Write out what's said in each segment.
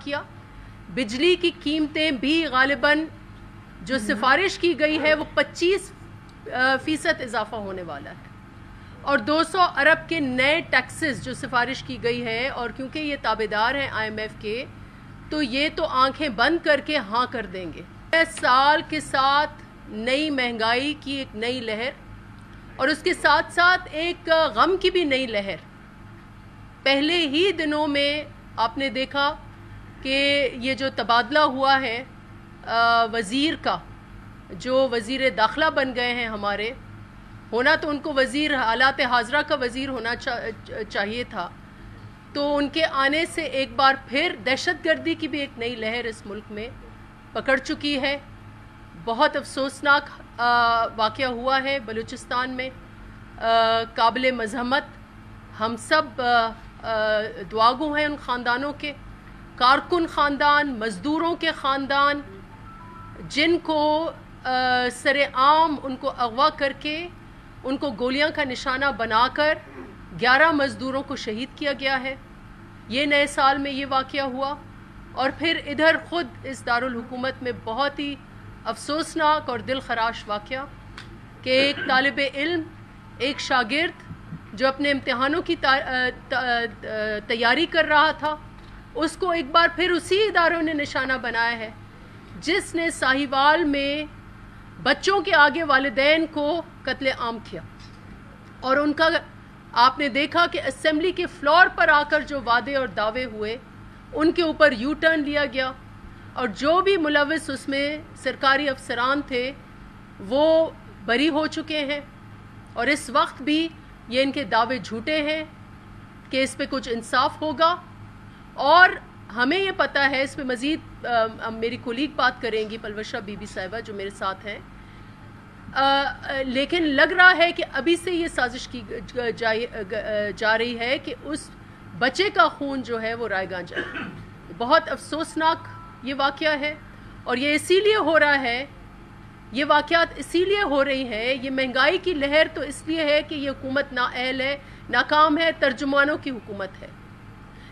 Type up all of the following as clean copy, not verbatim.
کیا. بجلی کی قیمتیں بھی غالباً جو سفارش کی گئی ہے وہ 25% اضافہ ہونے والا ہے, اور 200 ارب کے نئے ٹیکسز جو سفارش کی گئی ہے, اور کیونکہ یہ تابعدار ہیں IMF کے تو یہ تو آنکھیں بند کر کے ہاں کر دیں گے. سال کے ساتھ نئی مہنگائی کی ایک نئی لہر, اور اس کے ساتھ ساتھ ایک غم کی بھی نئی لہر. پہلے ہی دنوں میں آپ نے دیکھا کہ یہ جو تبادلہ ہوا ہے وزیر کا, جو وزیر داخلہ بن گئے ہیں ہمارے, ہونا تو ان کو وزیر حالات حاضرہ کا وزیر ہونا چاہیے تھا, تو ان کے آنے سے ایک بار پھر دہشت گردی کی بھی ایک نئی لہر اس ملک میں پکڑ چکی ہے. بہت افسوسناک واقعہ ہوا ہے بلوچستان میں, قابل مذمت. ہم سب دعاگو ہیں ان خاندانوں کے, کارکن خاندان, مزدوروں کے خاندان, جن کو سر عام ان کو اغوا کر کے ان کو گولیاں کا نشانہ بنا کر 11 مزدوروں کو شہید کیا گیا ہے. یہ نئے سال میں یہ واقعہ ہوا. اور پھر ادھر خود اس دارالحکومت میں بہت ہی افسوسناک اور دل خراش واقعہ کہ ایک طالب علم, ایک شاگرد جو اپنے امتحانوں کی تیاری کر رہا تھا, اس کو ایک بار پھر اسی اداروں نے نشانہ بنایا ہے جس نے ساہیوال میں بچوں کے آگے والدین کو قتل عام کیا. اور ان کا آپ نے دیکھا کہ اسمبلی کے فلور پر آ کر جو وعدے اور دعوے ہوئے ان کے اوپر یو ٹرن لیا گیا, اور جو بھی ملوث اس میں سرکاری افسران تھے وہ بری ہو چکے ہیں, اور اس وقت بھی یہ ان کے دعوے جھوٹے ہیں کہ اس پہ کچھ انصاف ہوگا. اور ہمیں یہ پتہ ہے, اس پہ مزید میری کولیگ بات کریں گی پلوشہ بی بی صاحبہ جو میرے ساتھ ہیں, لیکن لگ رہا ہے کہ ابھی سے یہ سازش کی جا رہی ہے کہ اس بچے کا خون جو ہے وہ رائیگاں جائے. بہت افسوسناک یہ واقعہ ہے, اور یہ اسی لیے ہو رہا ہے, یہ واقعات اسی لیے ہو رہی ہیں, یہ مہنگائی کی لہر تو اس لیے ہے کہ یہ حکومت نااہل ہے, ناکام ہے, ترجمانوں کی حکومت ہے.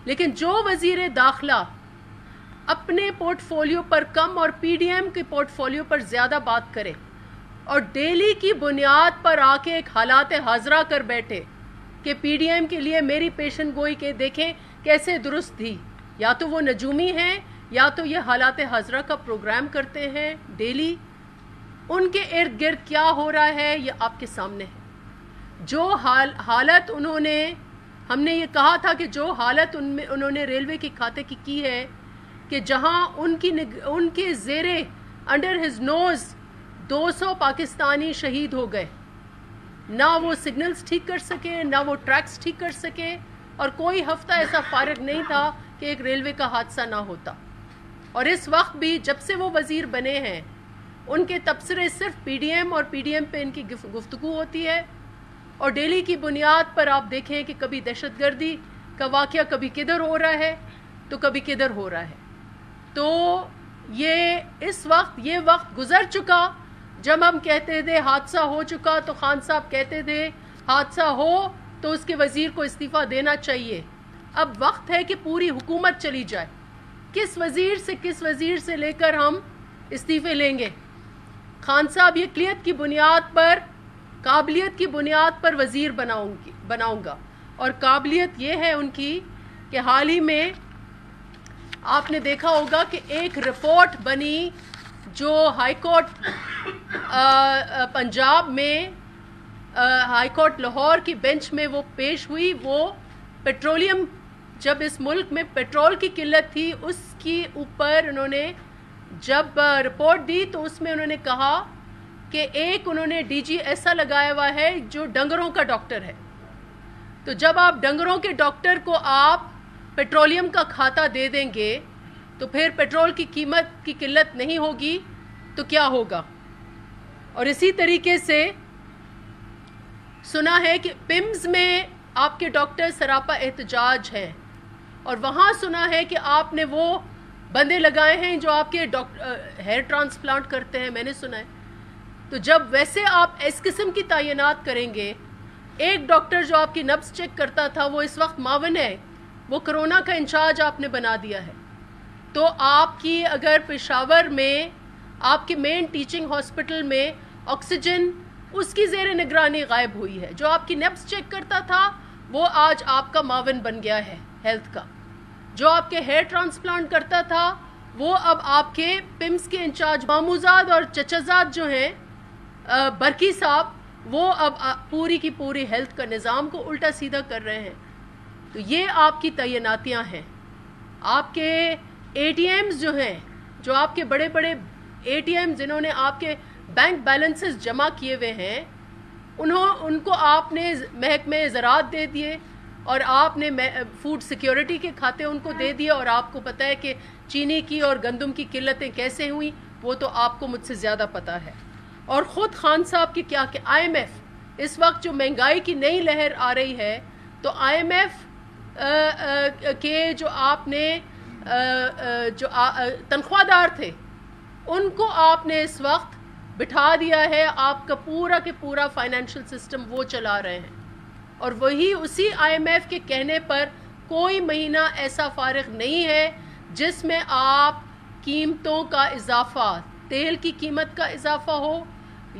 لیکن جو وزیر داخلہ اپنے پورٹ فولیو پر کم اور پی ڈی ایم کے پورٹ فولیو پر زیادہ بات کرے, اور ڈیلی کی بنیاد پر آ کے ایک حالات حاضرہ کر بیٹھے کہ پی ڈی ایم کے لیے میری پیشن گوئی کے دیکھیں کیسے درست تھی, یا تو وہ نجومی ہیں یا تو یہ حالات حاضرہ کا پروگرام کرتے ہیں ڈیلی. ان کے ارد گرد کیا ہو رہا ہے یہ آپ کے سامنے ہے. جو حالت انہوں نے, ہم نے یہ کہا تھا کہ جو حالت انہوں نے ریلوے کے کھاتے کی ہے کہ جہاں ان کے زیرے انڈر ہز نوز 200 پاکستانی شہید ہو گئے, نہ وہ سگنلز ٹھیک کر سکے, نہ وہ ٹریکس ٹھیک کر سکے, اور کوئی ہفتہ ایسا فارغ نہیں تھا کہ ایک ریلوے کا حادثہ نہ ہوتا. اور اس وقت بھی جب سے وہ وزیر بنے ہیں ان کے تبصرے صرف پی ڈی ایم اور پی ڈی ایم پہ ان کی گفتگو ہوتی ہے, اور ڈیلی کی بنیاد پر آپ دیکھیں کہ کبھی دہشت گردی کا واقعہ کبھی کدھر ہو رہا ہے تو کبھی کدھر ہو رہا ہے. تو اس وقت یہ وقت گزر چکا جب ہم کہتے تھے حادثہ ہو چکا تو خان صاحب کہتے تھے حادثہ ہو تو اس کے وزیر کو استعفیٰ دینا چاہیے. اب وقت ہے کہ پوری حکومت چلی جائے. کس وزیر سے لے کر ہم استعفے لیں گے؟ خان صاحب یہ قابلیت کی بنیاد پر وزیر بناؤں گا, اور قابلیت یہ ہے ان کی کہ حال ہی میں آپ نے دیکھا ہوگا کہ ایک رپورٹ بنی جو ہائی کورٹ پنجاب میں, ہائی کورٹ لاہور کی بینچ میں وہ پیش ہوئی. وہ پیٹرولیم, جب اس ملک میں پیٹرول کی قلت تھی اس کی اوپر انہوں نے جب رپورٹ دی تو اس میں انہوں نے کہا کہ ایک انہوں نے ڈی جی ایسا لگایا ہوا ہے جو ڈنگروں کا ڈاکٹر ہے. تو جب آپ ڈنگروں کے ڈاکٹر کو آپ پیٹرولیم کا کھاتا دے دیں گے تو پھر پیٹرول کی قیمت کی قلت نہیں ہوگی تو کیا ہوگا؟ اور اسی طریقے سے سنا ہے کہ پمز میں آپ کے ڈاکٹر سراپا احتجاج ہیں, اور وہاں سنا ہے کہ آپ نے وہ بندے لگائے ہیں جو آپ کے ہیئر ٹرانسپلانٹ کرتے ہیں, میں نے سنا ہے. تو جب ویسے آپ اس قسم کی تعینات کریں گے, ایک ڈاکٹر جو آپ کی نبض چیک کرتا تھا وہ اس وقت معاون ہے, وہ کرونا کا انچارج آپ نے بنا دیا ہے. تو آپ کی اگر پشاور میں آپ کے مین ٹیچنگ ہاسپٹل میں آکسیجن اس کی زیر نگرانی غائب ہوئی ہے، جو آپ کی نیبس چیک کرتا تھا وہ آج آپ کا معاون بن گیا ہے ہیلتھ کا، جو آپ کے ہیئر ٹرانسپلانٹ کرتا تھا وہ اب آپ کے پمس کے انچارج ماموزاد اور چچازاد جو ہیں برکی صاحب، وہ اب پوری کی پوری ہیلتھ کا نظام کو الٹا سیدھا کر رہے ہیں. تو یہ آپ کی تعیناتیاں ہیں. آپ کے اے ٹی ایمز جو ہیں، جو آپ کے بڑے بڑے اے ٹی ایم جنہوں نے آپ کے بینک بیلنسز جمع کیے ہوئے ہیں، ان کو آپ نے محکمہ زراعت دے دیے اور آپ نے فوڈ سیکیورٹی کے کھاتے ان کو دے دیے، اور آپ کو پتہ ہے کہ چینی کی اور گندم کی قلتیں کیسے ہوئیں، وہ تو آپ کو مجھ سے زیادہ پتہ ہے. اور خود خان صاحب کی کیا کہ آئی ایم ایف اس وقت جو مہنگائی کی نئی لہر آ رہی ہے، تو آئی ایم ایف کے جو آپ نے جو تنخواہ دار تھے ان کو آپ نے اس وقت بٹھا دیا ہے. آپ کا پورا کے پورا فائنینشیل سسٹم وہ چلا رہے ہیں، اور وہی اسی آئی ایم ایف کے کہنے پر کوئی مہینہ ایسا فارغ نہیں ہے جس میں آپ قیمتوں کا اضافہ، تیل کی قیمت کا اضافہ ہو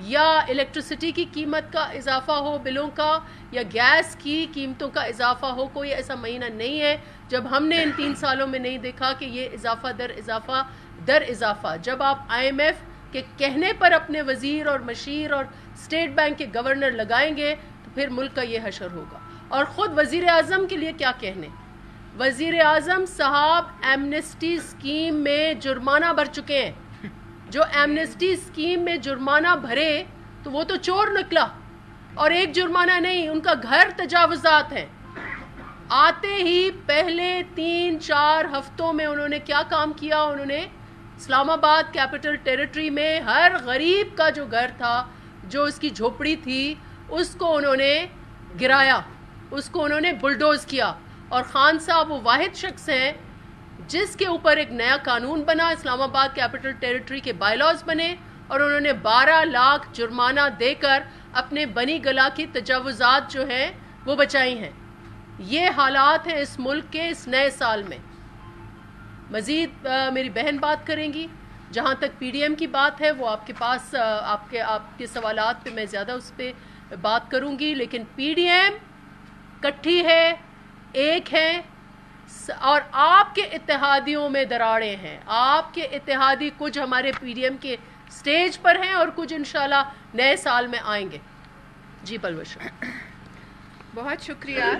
یا الیکٹرسٹی کی قیمت کا اضافہ ہو بلوں کا، یا گیس کی قیمتوں کا اضافہ ہو. کوئی ایسا مہینہ نہیں ہے جب ہم نے ان 3 سالوں میں نہیں دیکھا کہ یہ اضافہ در اضافہ. جب آپ آئی ایم ایف کے کہنے پر اپنے وزیر اور مشیر اور اسٹیٹ بینک کے گورنر لگائیں گے تو پھر ملک کا یہ حشر ہوگا. اور خود وزیر اعظم کے لیے کیا کہنے، وزیر اعظم صاحب ایمنسٹی اسکیم میں جرمانہ بھر چکے ہیں. جو ایمنسٹی اسکیم میں جرمانہ بھرے تو وہ تو چور نکلا، اور ایک جرمانہ نہیں، ان کا گھر تجاوزات ہیں. آتے ہی پہلے 3-4 ہفتوں میں انہوں نے کیا کام کیا، انہوں نے اسلام آباد کیپٹل ٹیریٹری میں ہر غریب کا جو گھر تھا، جو اس کی جھوپڑی تھی، اس کو انہوں نے گرایا، اس کو انہوں نے بلڈوز کیا. اور خان صاحب وہ واحد شخص ہیں جس کے اوپر ایک نیا قانون بنا، اسلام آباد کیپٹل ٹیریٹری کے بائی لاز بنے، اور انہوں نے 12 لاکھ جرمانہ دے کر اپنے بنی گلا کی تجاوزات جو ہیں وہ بچائی ہیں. یہ حالات ہیں اس ملک کے اس نئے سال میں. مزید میری بہن بات کریں گی. جہاں تک پی ڈی ایم کی بات ہے وہ آپ کے پاس آپ کے سوالات پہ میں زیادہ اس پہ بات کروں گی، لیکن پی ڈی ایم کٹھی ہے، ایک ہے، اور آپ کے اتحادیوں میں دراڑیں ہیں. آپ کے اتحادی کچھ ہمارے پی ڈی ایم کے سٹیج پر ہیں اور کچھ انشاءاللہ نئے سال میں آئیں گے. جی پلوشا، بہت شکریہ.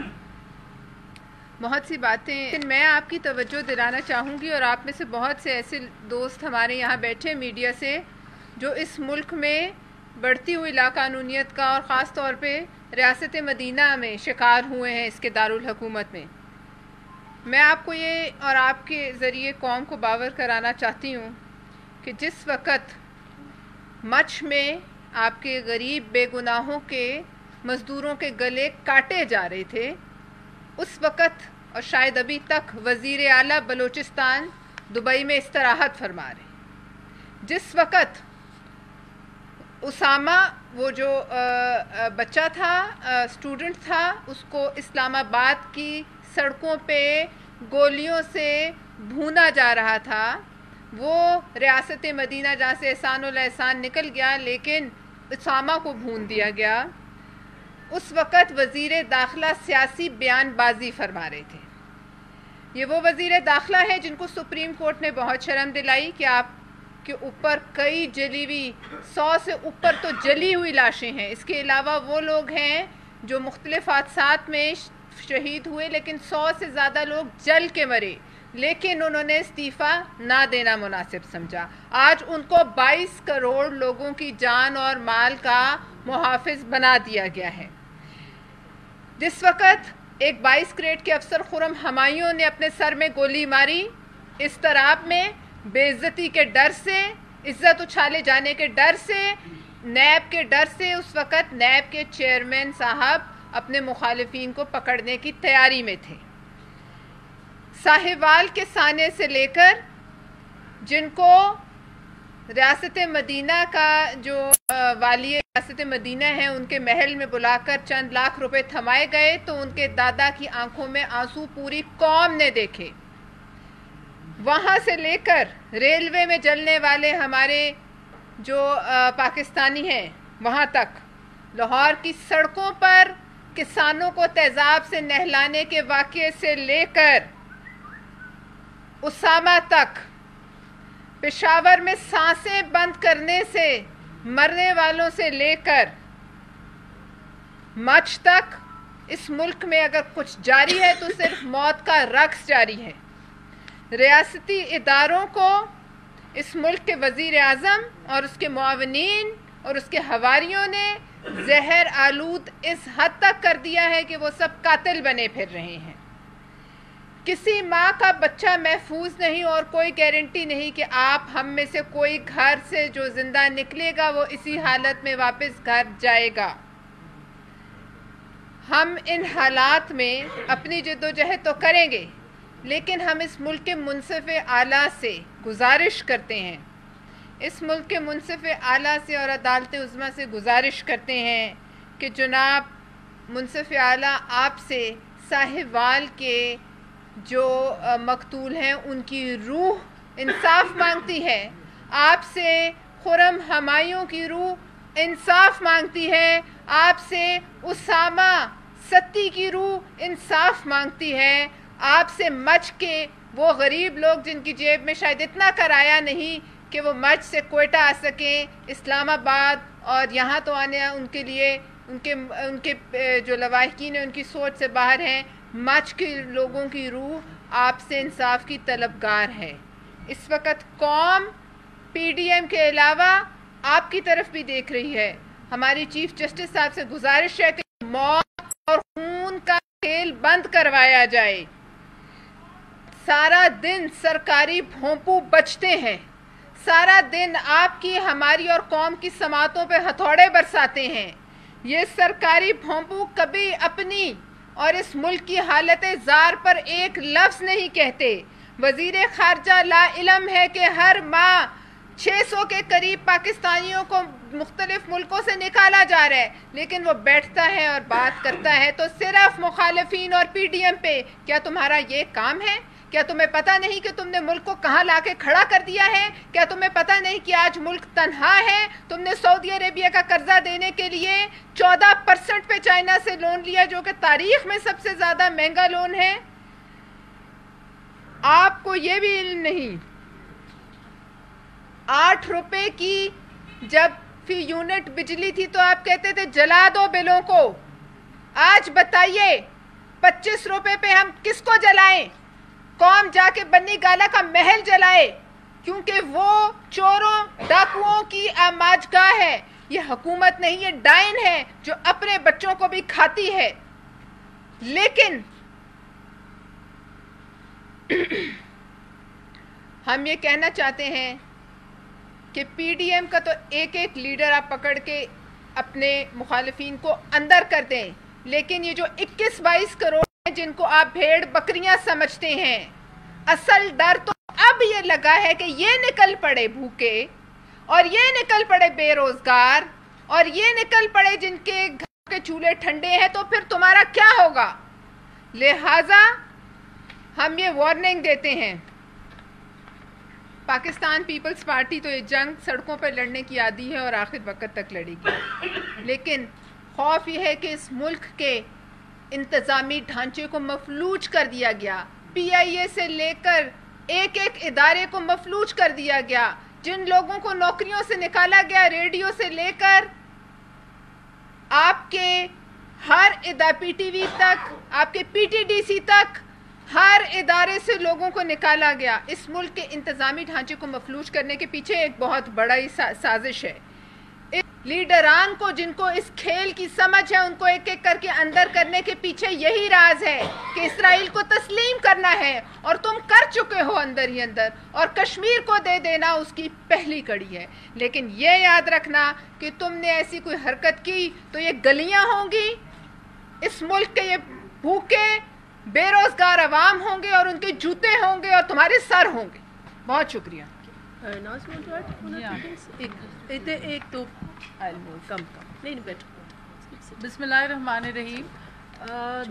بہت سی باتیں لیکن میں آپ کی توجہ دلانا چاہوں گی، اور آپ میں سے بہت سے ایسے دوست ہمارے یہاں بیٹھے میڈیا سے جو اس ملک میں بڑھتی ہوئی لاقانونیت کا اور خاص طور پہ ریاست مدینہ میں شکار ہوئے ہیں اس کے دارالحکومت میں. میں آپ کو یہ اور آپ کے ذریعے قوم کو باور کرانا چاہتی ہوں کہ جس وقت مچھ میں آپ کے غریب بے گناہوں کے مزدوروں کے گلے کاٹے جا رہے تھے، اس وقت اور شاید ابھی تک وزیر اعلیٰ بلوچستان دبئی میں استراحت فرما رہے. جس وقت اسامہ وہ جو بچہ تھا، اسٹوڈنٹ تھا، اس کو اسلام آباد کی سڑکوں پہ گولیوں سے بھونا جا رہا تھا، وہ ریاست مدینہ جہاں سے احسان الاحسان نکل گیا لیکن اسامہ کو بھون دیا گیا، اس وقت وزیر داخلہ سیاسی بیان بازی فرما رہے تھے. یہ وہ وزیر داخلہ ہیں جن کو سپریم کورٹ نے بہت شرم دلائی کہ آپ کے اوپر کئی جلی ہوئی 100 سے اوپر تو جلی ہوئی لاشیں ہیں. اس کے علاوہ وہ لوگ ہیں جو مختلف حادثات میں شہید ہوئے، لیکن 100 سے زیادہ لوگ جل کے مرے، لیکن انہوں نے استعفیٰ نہ دینا مناسب سمجھا. آج ان کو 22 کروڑ لوگوں کی جان اور مال کا محافظ بنا دیا گیا ہے. جس وقت ایک 22 گریڈ کے افسر خرم ہمایوں نے اپنے سر میں گولی ماری، اضطراب میں، بے عزتی کے ڈر سے، عزت اچھالے جانے کے ڈر سے، نیب کے ڈر سے، اس وقت نیب کے چیئرمین صاحب اپنے مخالفین کو پکڑنے کی تیاری میں تھے. ساہیوال کے سانے سے لے کر جن کو ریاست مدینہ کا جو والی ریاست مدینہ ہیں ان کے محل میں بلا کر چند لاکھ روپے تھمائے گئے تو ان کے دادا کی آنکھوں میں آنسو پوری قوم نے دیکھے. وہاں سے لے کر ریلوے میں جلنے والے ہمارے جو پاکستانی ہیں وہاں تک، لاہور کی سڑکوں پر کسانوں کو تیزاب سے نہلانے کے واقعے سے لے کر اسامہ تک، پشاور میں سانسیں بند کرنے سے مرنے والوں سے لے کر مچھ تک، اس ملک میں اگر کچھ جاری ہے تو صرف موت کا رقص جاری ہے۔ ریاستی اداروں کو اس ملک کے وزیر اعظم اور اس کے معاونین اور اس کے حواریوں نے زہر آلود اس حد تک کر دیا ہے کہ وہ سب قاتل بنے پھر رہے ہیں۔ کسی ماں کا بچہ محفوظ نہیں اور کوئی گارنٹی نہیں کہ آپ ہم میں سے کوئی گھر سے جو زندہ نکلے گا وہ اسی حالت میں واپس گھر جائے گا۔ ہم ان حالات میں اپنی جدوجہد تو کریں گے، لیکن ہم اس ملک کے منصف اعلیٰ سے گزارش کرتے ہیں، اس ملک کے منصف اعلیٰ سے اور عدالت عظمیٰ سے گزارش کرتے ہیں کہ جناب منصف اعلیٰ آپ سے ساہیوال کے جو مقتول ہیں ان کی روح انصاف مانگتی ہے، آپ سے خرم ہمایوں کی روح انصاف مانگتی ہے، آپ سے اسامہ ستی کی روح انصاف مانگتی ہے، آپ سے مچھ کے وہ غریب لوگ جن کی جیب میں شاید اتنا کرایہ نہیں کہ وہ مچھ سے کوئٹہ آ سکیں، اسلام آباد اور یہاں تو آنے ان کے لیے ان کے جو لواحقین ہیں ان کی سوچ سے باہر ہیں، مچھ کے لوگوں کی روح آپ سے انصاف کی طلبگار ہے۔ اس وقت قوم پی ڈی ایم کے علاوہ آپ کی طرف بھی دیکھ رہی ہے۔ ہماری چیف جسٹس صاحب سے گزارش ہے کہ موت اور خون کا کھیل بند کروایا جائے۔ سارا دن سرکاری بھونپو بچتے ہیں، سارا دن آپ کی ہماری اور قوم کی سماعتوں پہ ہتھوڑے برساتے ہیں۔ یہ سرکاری بھونپو کبھی اپنی اور اس ملک کی حالت زار پر ایک لفظ نہیں کہتے۔ وزیر خارجہ لا علم ہے کہ ہر ماہ 600 کے قریب پاکستانیوں کو مختلف ملکوں سے نکالا جا رہا ہے، لیکن وہ بیٹھتا ہے اور بات کرتا ہے تو صرف مخالفین اور پی ڈی ایم پہ۔ کیا تمہارا یہ کام ہے؟ کیا تمہیں پتہ نہیں کہ تم نے ملک کو کہاں لا کے کھڑا کر دیا ہے؟ کیا تمہیں پتہ نہیں کہ آج ملک تنہا ہے؟ تم نے سعودی عربیہ کا قرضہ دینے کے لیے 14% پہ چائنا سے لون لیا، جو کہ تاریخ میں سب سے زیادہ مہنگا لون ہے۔ آپ کو یہ بھی علم نہیں، 8 روپے کی جب فی یونٹ بجلی تھی تو آپ کہتے تھے جلا دو بلوں کو۔ آج بتائیے 25 روپے پہ ہم کس کو جلائیں؟ قوم جا کے بنی گالا کا محل جلائے، کیونکہ وہ چوروں ڈاکوؤں کی آماجگاہ ہے۔ یہ حکومت نہیں، یہ ڈائن ہے جو اپنے بچوں کو بھی کھاتی ہے۔ لیکن ہم یہ کہنا چاہتے ہیں کہ پی ڈی ایم کا تو ایک ایک لیڈر آپ پکڑ کے اپنے مخالفین کو اندر کر دیں، لیکن یہ جو 21-22 کروڑ ہیں جن کو آپ بھیڑ بکریاں سمجھتے ہیں، اصل ڈر تو اب یہ لگا ہے کہ یہ نکل پڑے بھوکے اور یہ نکل پڑے بے روزگار اور یہ نکل پڑے جن کے گھر کے چولہے ٹھنڈے ہیں، تو پھر تمہارا کیا ہوگا؟ لہٰذا ہم یہ وارننگ دیتے ہیں، پاکستان پیپلز پارٹی تو یہ جنگ سڑکوں پر لڑنے کی عادی ہے اور آخر وقت تک لڑے گی، لیکن خوف یہ ہے کہ اس ملک کے انتظامی ڈھانچے کو مفلوج کر دیا گیا، پی آئی اے سے لے کر ایک ایک ادارے کو مفلوج کر دیا گیا، جن لوگوں کو نوکریوں سے نکالا گیا، ریڈیو سے لے کر آپ کے ہر پی ٹی وی تک، آپ کے پی ٹی ڈی سی تک، ہر ادارے سے لوگوں کو نکالا گیا۔ اس ملک کے انتظامی ڈھانچے کو مفلوج کرنے کے پیچھے ایک بہت بڑا ہی سازش ہے۔ لیڈران کو جن کو اس کھیل کی سمجھ ہے ان کو ایک ایک کر کے اندر کرنے کے پیچھے یہی راز ہے کہ اسرائیل کو تسلیم کرنا ہے، اور تم کر چکے ہو اندر ہی اندر، اور کشمیر کو دے دینا اس کی پہلی کڑی ہے۔ لیکن یہ یاد رکھنا کہ تم نے ایسی کوئی حرکت کی تو یہ گلیاں ہوں گی، اس ملک کے یہ بھوکے بے روزگار عوام ہوں گے اور ان کے جوتے ہوں گے اور تمہارے سر ہوں گے۔ بہت شکریہ۔ ایک تو کم بسم اللہ الرحمن الرحیم۔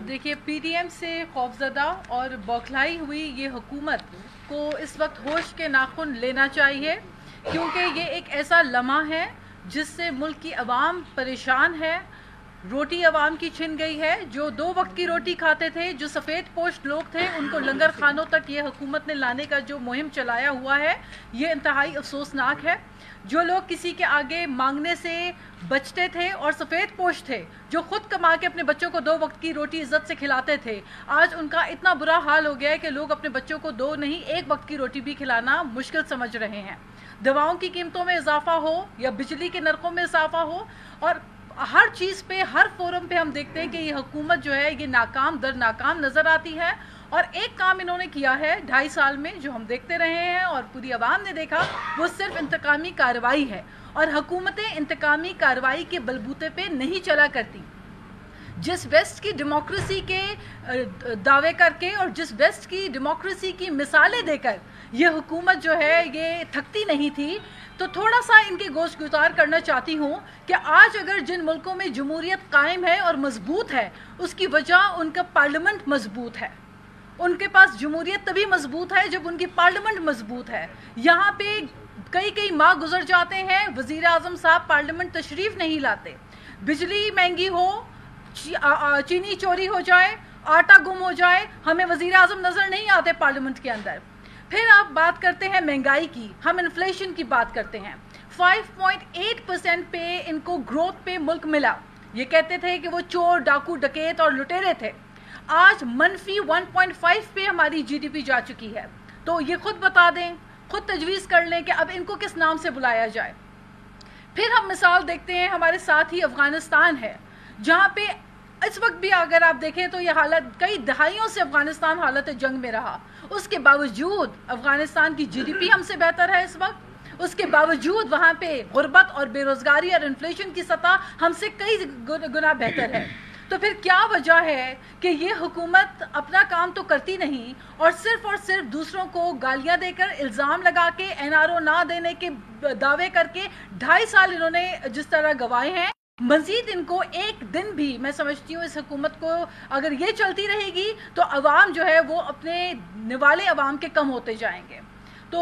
دیکھیے، پی ڈی ایم سے خوفزدہ اور بوکھلائی ہوئی یہ حکومت کو اس وقت ہوش کے ناخن لینا چاہیے، کیونکہ یہ ایک ایسا لمحہ ہے جس سے ملک کی عوام پریشان ہے. روٹی عوام کی چھن گئی ہے. جو 2 وقت کی روٹی کھاتے تھے، جو سفید پوش لوگ تھے، ان کو لنگر خانوں تک یہ حکومت نے لانے کا جو مہم چلایا ہوا ہے، یہ انتہائی افسوسناک ہے. جو لوگ کسی کے آگے مانگنے سے بچتے تھے اور سفید پوش تھے، جو خود کما کے اپنے بچوں کو 2 وقت کی روٹی عزت سے کھلاتے تھے، آج ان کا اتنا برا حال ہو گیا ہے کہ لوگ اپنے بچوں کو 2 نہیں 1 وقت کی روٹی بھی کھلانا مشکل سمجھ رہے ہیں. دواؤں کی قیمتوں میں اضافہ ہو یا بجلی کے نرخوں میں اضافہ ہو، اور ہر چیز پہ، ہر فورم پہ ہم دیکھتے ہیں کہ یہ حکومت جو ہے یہ ناکام در ناکام نظر آتی ہے. اور ایک کام انہوں نے کیا ہے 2.5 سال میں جو ہم دیکھتے رہے ہیں اور پوری عوام نے دیکھا، وہ صرف انتقامی کارروائی ہے. اور حکومتیں انتقامی کارروائی کے بلبوتے پہ نہیں چلا کرتی. جس ویسٹ کی ڈیموکریسی کے دعوے کر کے اور جس ویسٹ کی ڈیموکریسی کی مثالیں دے کر یہ حکومت جو ہے یہ تھکتی نہیں تھی، تو تھوڑا سا ان کے گوش گزار کرنا چاہتی ہوں کہ آج اگر جن ملکوں میں جمہوریت قائم ہے اور مضبوط ہے، اس کی وجہ ان کا پارلیمنٹ مضبوط ہے. ان کے پاس جمہوریت تبھی مضبوط ہے جب ان کی پارلیمنٹ مضبوط ہے. یہاں پہ کئی ماہ گزر جاتے ہیں، وزیر اعظم صاحب پارلیمنٹ تشریف نہیں لاتے. بجلی مہنگی ہو، چینی چوری ہو جائے، آٹا گم ہو جائے، ہمیں وزیر اعظم نظر نہیں آتے پارلیمنٹ کے اندر. پھر آپ بات کرتے ہیں مہنگائی کی، ہم انفلیشن کی بات کرتے ہیں. 5.8% پہ ان کو گروتھ پہ ملک ملا. یہ کہتے تھے کہ وہ چور، ڈاکو، ڈکیت اور لٹیرے تھے. آج منفی 1.5 پہ ہماری جی ڈی پی جا چکی ہے. تو یہ خود بتا دیں، خود تجویز کر لیں کہ اب ان کو کس نام سے بلایا جائے. پھر ہم مثال دیکھتے ہیں ہمارے ساتھ ہی افغانستان ہے، جہاں پہ اس وقت بھی اگر آپ دیکھیں تو یہ حالت کئی دہائیوں سے افغانستان حالت جنگ میں رہا. اس کے باوجود افغانستان کی جی ڈی پی ہم سے بہتر ہے اس وقت. اس کے باوجود وہاں پہ غربت اور بے روزگاری اور انفلیشن کی سطح ہم سے کئی گنا بہتر ہے. تو پھر کیا وجہ ہے کہ یہ حکومت اپنا کام تو کرتی نہیں اور صرف دوسروں کو گالیاں دے کر، الزام لگا کے، این آر او نہ دینے کے دعوے کر کے 2.5 سال انہوں نے جس طرح گوائے ہیں، مزید ان کو ایک دن بھی، میں سمجھتی ہوں اس حکومت کو اگر یہ چلتی رہے گی تو عوام جو ہے وہ اپنے نوالے عوام کے کم ہوتے جائیں گے. تو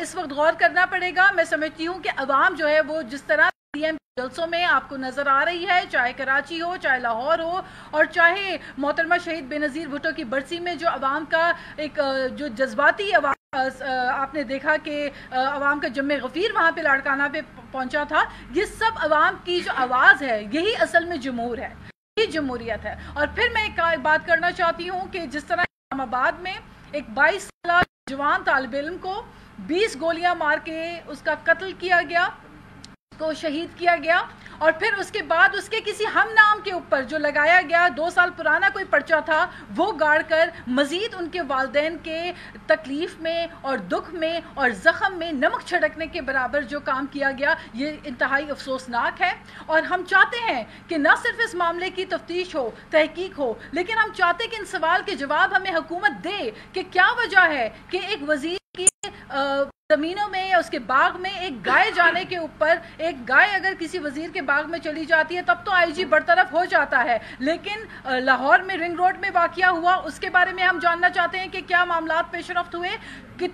اس وقت غور کرنا پڑے گا. میں سمجھتی ہوں کہ عوام جو ہے وہ جس طرح پی ایم جلسوں میں آپ کو نظر آ رہی ہے، چاہے کراچی ہو، چاہے لاہور ہو، اور چاہے محترمہ شہید بے نظیر بھٹو کی برسی میں جو عوام کا ایک جو جذباتی عوام آپ نے دیکھا کہ عوام کا جمع غفیر وہاں پہ لاڑکانہ پہ پہنچا تھا. یہ سب عوام کی جو آواز ہے، یہی اصل میں جمہور ہے، یہی جمہوریت ہے. اور پھر میں ایک بات کرنا چاہتی ہوں کہ جس طرح اسلام آباد میں ایک 22 سالہ جوان طالب علم کو 20 گولیاں مار کے اس کا قتل کیا گیا، کو شہید کیا گیا، اور پھر اس کے بعد اس کے کسی ہم نام کے اوپر جو لگایا گیا 2 سال پرانا کوئی پرچہ تھا، وہ گاڑ کر مزید ان کے والدین کے تکلیف میں اور دکھ میں اور زخم میں نمک چھڑکنے کے برابر جو کام کیا گیا، یہ انتہائی افسوسناک ہے. اور ہم چاہتے ہیں کہ نہ صرف اس معاملے کی تفتیش ہو، تحقیق ہو، لیکن ہم چاہتے ہیں کہ ان سوال کے جواب ہمیں حکومت دے کہ کیا وجہ ہے کہ ایک وزیر کی زمینوں میں یا اس کے باغ میں ایک گائے جانے کے اوپر، ایک گائے اگر کسی وزیر کے باغ میں چلی جاتی ہے تب تو آئی جی برطرف ہو جاتا ہے، لیکن لاہور میں رنگ روڈ میں واقعہ ہوا، اس کے بارے میں ہم جاننا چاہتے ہیں کہ کیا معاملات پیش رفت ہوئے،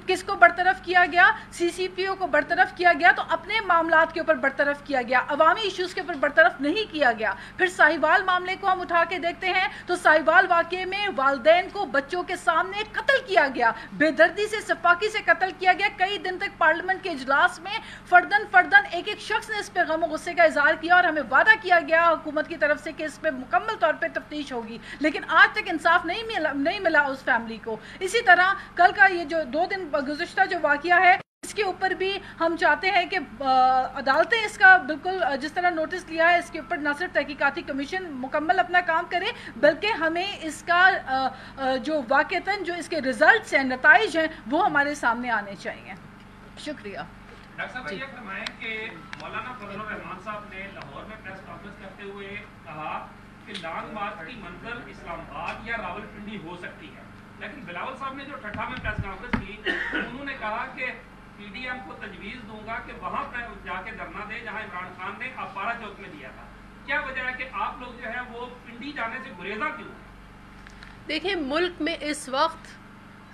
کس کو برطرف کیا گیا، سی سی پی او کو برطرف کیا گیا تو اپنے معاملات کے اوپر برطرف کیا گیا، عوامی ایشوز کے اوپر برطرف نہیں کیا گیا. پھر ساہیوال معاملے کو ہم اٹھا کے دیکھتے ہیں تو ساہیوال واقعے میں والدین کو بچوں کے سامنے قتل کیا گیا، بے دردی سے، سفاکی سے قتل کیا گیا. کئی دن تک پارلیمنٹ کے اجلاس میں فردن ایک شخص نے اس پہ غم و غصے کا اظہار کیا اور ہمیں وعدہ کیا گیا حکومت کی طرف سے کہ اس پہ مکمل طور پہ تفتیش ہوگی، لیکن آج تک انصاف نہیں ملا اس فیملی کو. اسی طرح کل کا یہ جو 2 دن گزشتہ جو واقعہ ہے، اس کے اوپر بھی ہم چاہتے ہیں کہ عدالتیں اس کا بالکل جس طرح نوٹس لیا ہے، اس کے اوپر نہ صرف تحقیقاتی کمیشن مکمل اپنا کام کرے، بلکہ ہمیں اس کا جو واقعتاً جو اس کے ریزلٹس ہیں، نتائج ہیں، وہ ہمارے سامنے آنے چاہیے. شکریہ. ڈاکٹر صاحب یہ فرمائیں کہ مولانا فضل الرحمان صاحب نے لاہور میں پریس کانفرنس کرتے ہوئے کہا کہ لانگ مارچ کی منزل اسلام آباد یا راولپنڈی ہو سکتی ہے، لیکن بلاول صاحب نے جو ٹھٹھا میں پریس کانفرنس کی، انہوں نے کہا کہ پی ڈی ایم کو تجویز دوں گا کہ وہاں جا کے دھرنا دے جہاں عمران خان نے اپارا چوک میں دیا تھا. کیا وجہ ہے کہ آپ لوگ جو ہے وہ پنڈی جانے سے گریزاں کیوں؟ دیکھیں، ملک میں اس وقت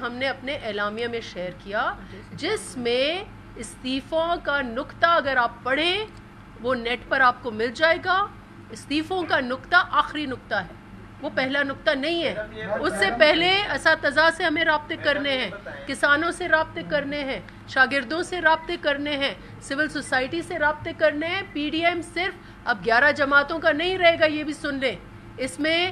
ہم نے اپنے اعلامیہ میں شیئر کیا، جس میں استعفوں کا نقطہ اگر آپ پڑھیں وہ نیٹ پر آپ کو مل جائے گا. استعفوں کا نقطہ آخری نقطہ ہے، وہ پہلا نقطہ نہیں ہے. اس سے پہلے اساتذہ سے ہمیں رابطے کرنے ہیں، کسانوں سے رابطے کرنے ہیں، شاگردوں سے رابطے کرنے ہیں، سول سوسائٹی سے رابطے کرنے ہیں. پی ڈی ایم صرف اب 11 جماعتوں کا نہیں رہے گا، یہ بھی سن لیں. اس میں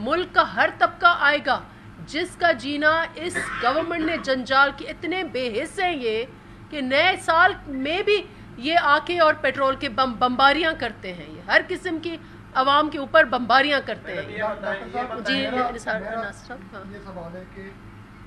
ملک کا ہر طبقہ آئے گا جس کا جینا اس گورنمنٹ نے جنجال کی اتنے بے حص ہیں یہ کہ نئے سال میں بھی یہ آ کے اور پیٹرول کے بمباریاں کرتے ہیں. یہ ہر قسم کی عوام کے اوپر بمباریاں کرتے ہیں. جی یہ سوال ہے کہ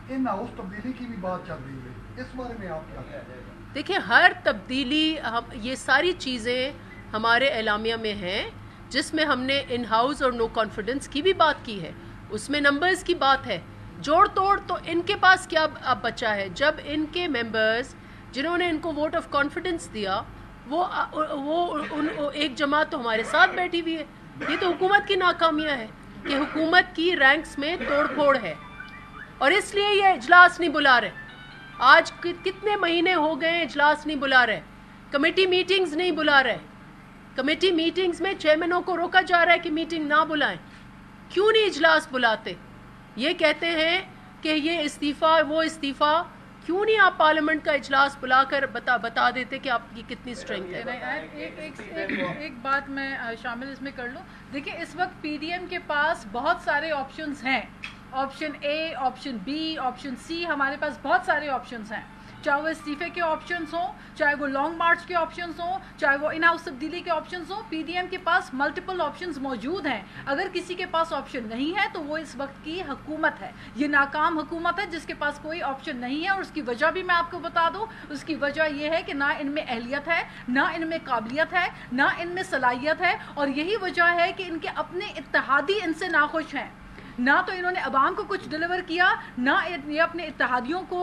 ان ہاؤس تبدیلی کی بھی بات چل رہی ہے، اس بارے میں آپ کیا کہتے ہیں؟ دیکھیں ہر تبدیلی یہ ساری چیزیں ہمارے اعلامیہ میں ہیں، جس میں ہم نے ان ہاؤس اور نو کانفیڈنس کی بھی بات کی ہے. اس میں نمبرز کی بات ہے. جوڑ توڑ تو ان کے پاس کیا اب بچا ہے؟ جب ان کے ممبرز جنہوں نے ان کو ووٹ آف کانفیڈنس دیا وہ ایک جماعت تو ہمارے ساتھ بیٹھی ہوئی ہے. یہ تو حکومت کی ناکامیاں ہے کہ حکومت کی رینکس میں توڑ پھوڑ ہے، اور اس لیے یہ اجلاس نہیں بلا رہے. آج کتنے مہینے ہو گئے اجلاس نہیں بلا رہے، کمیٹی میٹنگز نہیں بلا رہے. کمیٹی میٹنگز میں چیئرمینوں کو روکا جا رہا ہے کہ میٹنگ نہ بلائیں. کیوں نہیں اجلاس بلاتے؟ یہ کہتے ہیں کہ یہ استعفیٰ وہ استعفیٰ. کیوں نہیں آپ پارلیمنٹ کا اجلاس بلا کر بتا دیتے کہ آپ کی کتنی اسٹرینتھ ہے؟ ایک بات میں شامل اس میں کر لوں. دیکھیں اس وقت پی ڈی ایم کے پاس بہت سارے آپشنز ہیں. آپشن اے، آپشن بی، آپشن سی، ہمارے پاس بہت سارے آپشنز ہیں. چاہے وہ استعفے کے آپشنز ہوں، چاہے وہ لانگ مارچ کے آپشنز ہوں، چاہے وہ ان ہاؤس تبدیلی کے آپشنز ہوں. پی ڈی ایم کے پاس ملٹیپل آپشنز موجود ہیں. اگر کسی کے پاس آپشن نہیں ہے تو وہ اس وقت کی حکومت ہے. یہ ناکام حکومت ہے جس کے پاس کوئی آپشن نہیں ہے، اور اس کی وجہ بھی میں آپ کو بتا دوں. اس کی وجہ یہ ہے کہ نہ ان میں اہلیت ہے، نہ ان میں قابلیت ہے، نہ ان میں صلاحیت ہے. اور یہی وجہ ہے کہ ان کے اپنے اتحادی ان سے ناخوش ہیں. نہ تو انہوں نے عوام کو کچھ ڈلیور کیا، نہ یہ اپنے اتحادیوں کو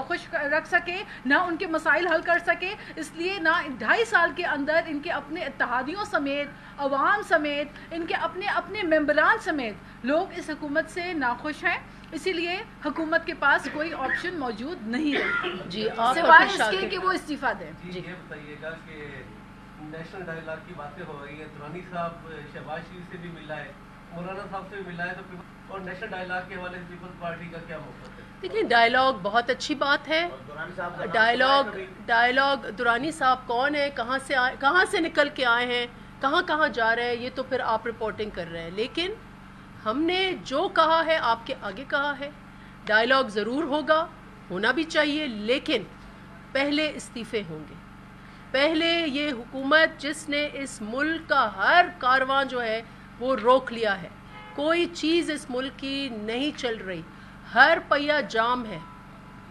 خوش رکھ سکے، نہ ان کے مسائل حل کر سکے. اس لیے نہ 2.5 سال کے اندر ان کے اپنے اتحادیوں سمیت، عوام سمیت، ان کے اپنے ممبران سمیت لوگ اس حکومت سے ناخوش ہیں. اسی لیے حکومت کے پاس کوئی آپشن موجود نہیں ہے جی سوائے اس کے کہ وہ استعفیٰ دیں. جی یہ بتائیے گا کہ نیشنل ڈائیلاگ کی باتیں ہو رہی ہیں، درانی صاحب شہباز شریف سے بھی ملا ہے، مولانا صاحب سے بھی ملا ہے، تو اور نیشنل ڈائیلاگ کے حوالے سے پیپلز پارٹی کا کیا موقف ہے؟ دیکھیں ڈائیلاگ بہت اچھی بات ہے. ڈائیلاگ درانی صاحب کون ہے، کہاں سے نکل کے آئے ہیں، کہاں جا رہے ہیں، یہ تو پھر آپ رپورٹنگ کر رہے ہیں. لیکن ہم نے جو کہا ہے آپ کے آگے کہا ہے. ڈائیلاگ ضرور ہوگا، ہونا بھی چاہیے، لیکن پہلے استعفے ہوں گے. پہلے یہ حکومت جس نے اس ملک کا ہر کارواں جو ہے وہ روک لیا ہے، کوئی چیز اس ملک کی نہیں چل رہی، ہر پہیہ جام ہے.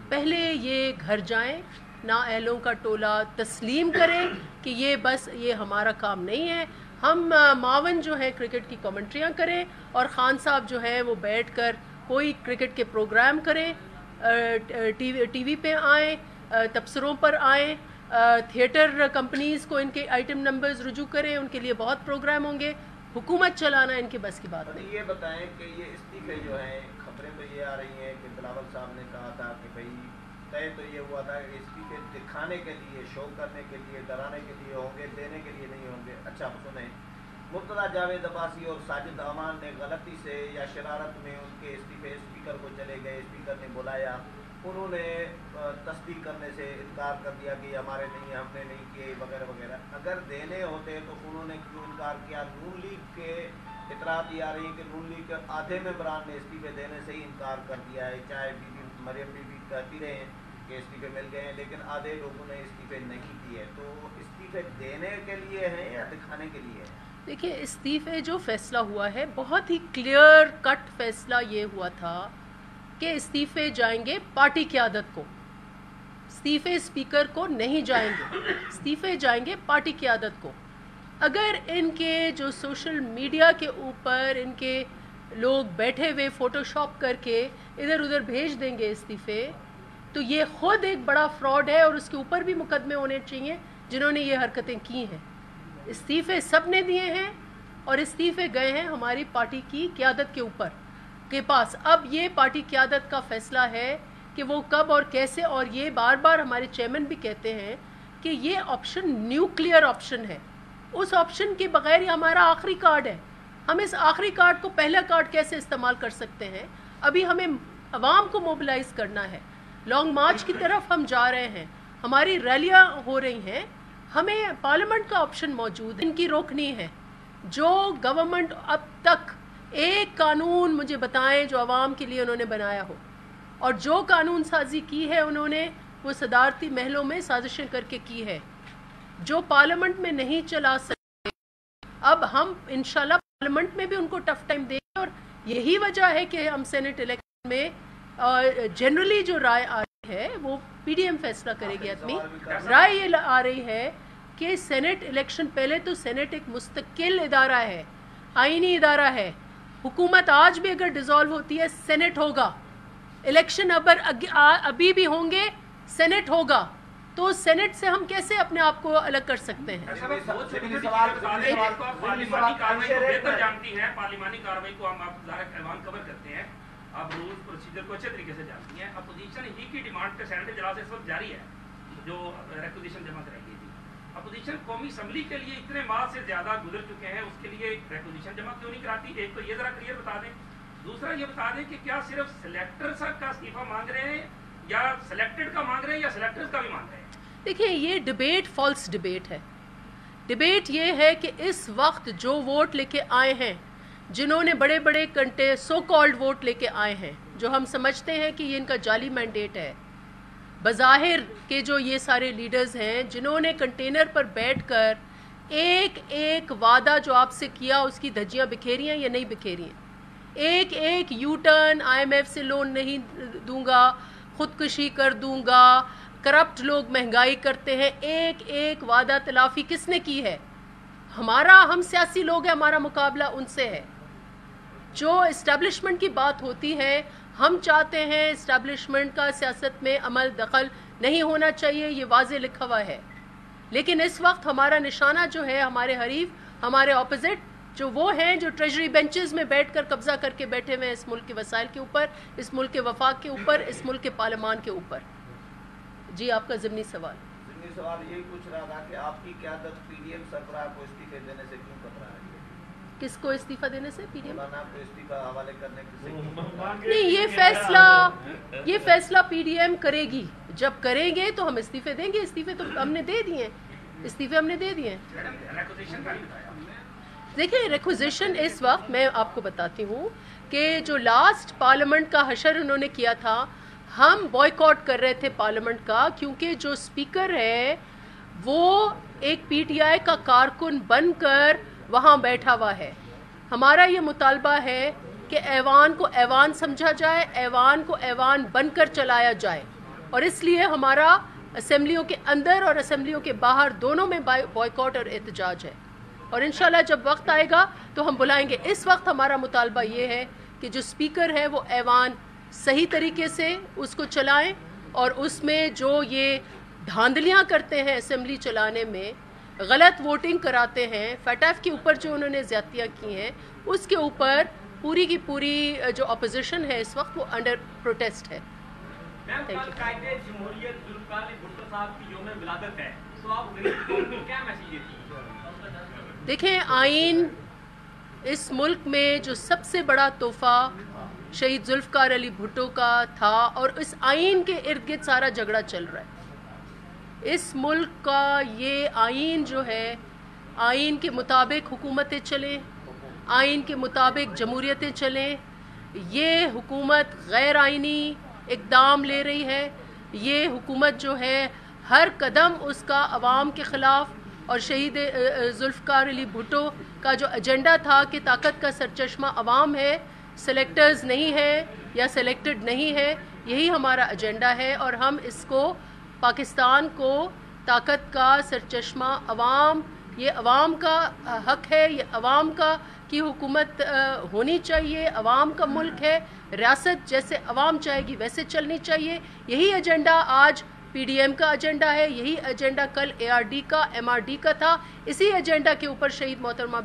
پہلے یہ گھر جائیں، نااہلوں کا ٹولہ تسلیم کریں کہ یہ ہمارا کام نہیں ہے. ہم معاون جو ہے کرکٹ کی کمنٹریاں کریں، اور خان صاحب جو ہے وہ بیٹھ کر کوئی کرکٹ کے پروگرام کریں، ٹی وی پہ آئیں، تبصروں پر آئیں، تھیٹر کمپنیز کو ان کے آئٹم نمبرز رجوع کریں، ان کے لیے بہت پروگرام ہوں گے. حکومت چلانا ان کے بس کی بات نہیں. یہ بتائیں کہ یہ استعفے جو ہیں، خبریں تو یہ آ رہی ہیں کہ بلاول صاحب نے کہا تھا کہ بھائی طے تو یہ ہوا تھا کہ استعفے دکھانے کے لیے، شو کرنے کے لیے، ڈرانے کے لیے ہوں گے، دینے کے لیے نہیں ہوں گے. اچھا سنیں، مرتضیٰ جاوید عباسی اور ساجد امان نے غلطی سے یا شرارت میں ان کے استعفے اسپیکر کو چلے گئے، اسپیکر نے بلایا، انہوں نے تصدیق کرنے سے انکار کر دیا کہ یہ ہمارے نہیں، ہم نے نہیں کیے وغیرہ وغیرہ. اگر دینے ہوتے تو انہوں نے کیوں انکار کیا؟ نون لیگ کے اطلاعات یہ آ رہی ہے کہ نون لیگ کے آدھے ممبران نے استعفے دینے سے ہی انکار کر دیا ہے. چاہے مریم بی بی کہتی رہے ہیں کہ استعفے مل گئے ہیں، لیکن آدھے لوگوں نے استعفے نہیں دیے. تو استعفے دینے کے لیے ہیں یا دکھانے کے لیے؟ دیکھیں استعفے جو فیصلہ ہوا ہے بہت ہی کلیئر کٹ فیصلہ یہ ہوا تھا کہ استعفے جائیں گے پارٹی قیادت کو، استعفے اسپیکر کو نہیں جائیں گے، استعفے جائیں گے پارٹی قیادت کو. اگر ان کے جو سوشل میڈیا کے اوپر ان کے لوگ بیٹھے ہوئے فوٹو شاپ کر کے ادھر ادھر بھیج دیں گے استعفے، تو یہ خود ایک بڑا فراڈ ہے، اور اس کے اوپر بھی مقدمے ہونے چاہیے جنہوں نے یہ حرکتیں کی ہیں. استعفے سب نے دیے ہیں، اور استعفے گئے ہیں ہماری پارٹی کی قیادت کے اوپر. کے پاس اب یہ پارٹی قیادت کا فیصلہ ہے کہ وہ کب اور کیسے، اور یہ بار بار ہمارے چیئرمین بھی کہتے ہیں کہ یہ آپشن نیوکلیئر آپشن ہے، اس آپشن کے بغیر یہ ہمارا آخری کارڈ ہے، ہم اس آخری کارڈ کو پہلا کارڈ کیسے استعمال کر سکتے ہیں؟ ابھی ہمیں عوام کو موبلائز کرنا ہے، لانگ مارچ کی طرف ہم جا رہے ہیں، ہماری ریلیاں ہو رہی ہیں، ہمیں پارلیمنٹ کا آپشن موجود ہے، ان کی روکنی ہے۔ جو گورنمنٹ اب تک ایک قانون مجھے بتائیں جو عوام کے لیے انہوں نے بنایا ہو، اور جو قانون سازی کی ہے انہوں نے وہ صدارتی محلوں میں سازشیں کر کے کی ہے، جو پارلیمنٹ میں نہیں چلا سکتے۔ اب ہم انشاءاللہ پارلیمنٹ میں بھی ان کو ٹف ٹائم دیں گے، اور یہی وجہ ہے کہ ہم سینٹ الیکشن میں جنرلی جو رائے آ رہی ہے وہ پی ڈی ایم فیصلہ کرے گی۔ اپنی رائے یہ آ رہی ہے کہ سینٹ الیکشن، پہلے تو سینٹ ایک مستقل ادارہ ہے، آئینی ادارہ ہے، حکومت آج بھی اگر ڈیزالو ہوتی ہے سینٹ ہوگا، الیکشن ابھی بھی ہوں گے سینٹ ہوگا، تو سینٹ سے ہم کیسے اپنے آپ کو الگ کر سکتے ہیں؟ پارلیمانی کاروائی کو ہم ایوان کور کرتے ہیں، آپ رولز پروسیجر کو اچھے طریقے سے جانتی ہیں۔ اپوزیشن ہی کی ڈیمانڈ پہ سینٹ اجلاس اس وقت جاری ہے جو ریکوزیشن جمع کرائی گئی تھی۔ اپوزیشن قومی اسمبلی کے لیے اتنے ماہ سے زیادہ گزر چکے ہیں، اس کے لیے ریکوزیشن جمع کیوں نہیں کراتی؟ ایک تو یہ ذرا کلیئر بتا دیں، دوسرا یہ بتا دیں کہ کیا صرف سلیکٹر کا استعفیٰ مانگ رہے ہیں یا سلیکٹڈ کا مانگ رہے ہیں یا سلیکٹرز کا بھی مانگ رہے ہیں؟ دیکھیں یہ ڈیبیٹ فالس ڈیبیٹ ہے۔ ڈیبیٹ یہ ہے کہ اس وقت جو ووٹ لے کے آئے ہیں، جنہوں نے بڑے بڑے سو کالڈ ووٹ لے کے آئے ہیں، جو ہم سمجھتے ہیں کہ یہ ان کا جعلی مینڈیٹ ہے، بظاہر کے جو یہ سارے لیڈرز ہیں جنہوں نے کنٹینر پر بیٹھ کر ایک ایک وعدہ جو آپ سے کیا اس کی دھجیاں بکھیری ہیں یا نہیں بکھیری ہیں، ایک ایک U turn, I M F سے لون نہیں دوں گا، خودکشی کر دوں گا، کرپٹ لوگ مہنگائی کرتے ہیں، ایک ایک وعدہ تلافی کس نے کی ہے؟ ہم سیاسی لوگ ہیں، ہمارا مقابلہ ان سے ہے۔ جو اسٹیبلشمنٹ کی بات ہوتی ہے، ہم چاہتے ہیں اسٹیبلشمنٹ کا سیاست میں عمل دخل نہیں ہونا چاہیے، یہ واضح لکھا ہوا ہے، لیکن اس وقت ہمارا نشانہ جو ہے، ہمارے حریف، ہمارے اپوزٹ جو وہ ہیں جو ٹریجری بینچز میں بیٹھ کر قبضہ کر کے بیٹھے ہوئے ہیں اس ملک کے وسائل کے اوپر، اس ملک کے وفاق کے اوپر، اس ملک کے پارلیمان کے اوپر۔ جی آپ کا ضمنی سوال یہ پوچھ رہا تھا کہ آپ کی قیادت پی ڈی ایم سربراہ کو استعفے دینے سے کیوں کترا رہی ہے؟ کس کو استعفیٰ دینے سے؟ پی ڈی ایم کو استعفیٰ حوالے کرنے سے نہیں، یہ فیصلہ پی ڈی ایم کرے گی، جب کریں گے تو ہم استعفے دیں گے۔ استعفے تو ہم نے دے دیے ہیں، استعفے ہم نے دے دیے ہیں۔ دیکھیں ریکوزیشن اس وقت میں آپ کو بتاتی ہوں کہ جو لاسٹ پارلیمنٹ کا حشر انہوں نے کیا تھا، ہم بوائیکاٹ کر رہے تھے پارلیمنٹ کا، کیونکہ جو اسپیکر ہے وہ ایک پی ٹی آئی کا کارکن بن کر وہاں بیٹھا ہوا ہے۔ ہمارا یہ مطالبہ ہے کہ ایوان کو ایوان سمجھا جائے، ایوان کو ایوان بن کر چلایا جائے، اور اس لیے ہمارا اسمبلیوں کے اندر اور اسمبلیوں کے باہر دونوں میں بوائیکاٹ اور احتجاج ہے، اور انشاءاللہ جب وقت آئے گا تو ہم بلائیں گے۔ اس وقت ہمارا مطالبہ یہ ہے کہ جو اسپیکر ہے وہ ایوان صحیح طریقے سے اس کو چلائیں، اور اس میں جو یہ دھاندلیاں کرتے ہیں اسمبلی چلانے میں، غلط ووٹنگ کراتے ہیں، فیٹیف کے اوپر جو انہوں نے زیادتیاں کی ہیں، اس کے اوپر پوری کی پوری جو اپوزیشن ہے اس وقت وہ انڈر پروٹیسٹ ہے۔ دیکھیں آئین اس ملک میں جو سب سے بڑا تحفہ شہید ذوالفقار علی بھٹو کا تھا، اور اس آئین کے ارد گرد سارا جھگڑا چل رہا ہے۔ اس ملک کا یہ آئین جو ہے، آئین کے مطابق حکومتیں چلیں، آئین کے مطابق جمہوریتیں چلیں۔ یہ حکومت غیر آئینی اقدام لے رہی ہے، یہ حکومت جو ہے ہر قدم اس کا عوام کے خلاف، اور شہید ذوالفقار علی بھٹو کا جو ایجنڈا تھا کہ طاقت کا سرچشمہ عوام ہے، سلیکٹرز نہیں ہے یا سلیکٹڈ نہیں ہے، یہی ہمارا ایجنڈا ہے، اور ہم اس کو پاکستان کو طاقت کا سرچشمہ عوام، یہ عوام کا حق ہے، یہ عوام کی حکومت ہونی چاہیے، عوام کا ملک ہے، ریاست جیسے عوام چاہے گی ویسے چلنی چاہیے۔ یہی ایجنڈا آج پی ڈی ایم کا ایجنڈا ہے، یہی ایجنڈا کل اے آر ڈی کا، ایم آر ڈی کا تھا، اسی ایجنڈا کے اوپر شہید محترمہ